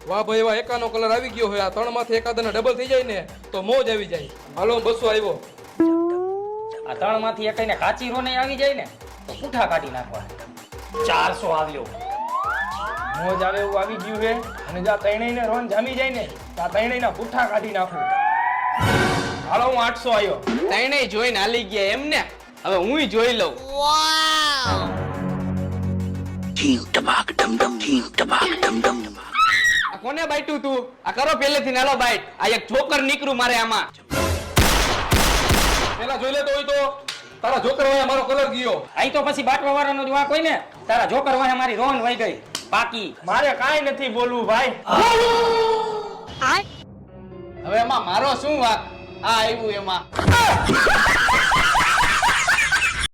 વાહ ભાઈ વાહ, એકાનો કલર આવી ગયો હોય. આ ત્રણમાંથી એકાદાના ડબલ થઈ જાય ને તો મોજ આવી જાય. હાલો 200 આવ્યો. આ ત્રણમાંથી એકઈને કાચી રોને આવી જાય ને તો પૂઠા કાઢી નાખવા. 400 આવ્યો. મોજ આવે એવું આવી ગયું છે અને જો આ ત્રણેયને રોન જામી જાય ને તો આ ત્રણેયના પુઠ્ઠા કાઢી નાખું. હાલો હું 800 આવ્યો. ત્રણેય જોઈને હાલી ગયા એમ ને. હવે હુંય જોઈ લઉં. આ કોને બાઈટું તું? આ કરો પહેલેથી નાલો બાઈટ. આ એક જોકર નીકળું મારે આમાં. પેલા જોઈ લેતો હોય તો તારા જોકર વાળા મારો કલર ગયો. અહીં તો પછી બાટવા વાળાનો જ વાંક હોય ને. તારા જોકર વાહે મારી રોન વહી ગઈ પાકી. મારે કાંઈ નથી બોલવું ભાઈ. હવે એમાં મારો શું વાંક? આ આવ્યું એમાં.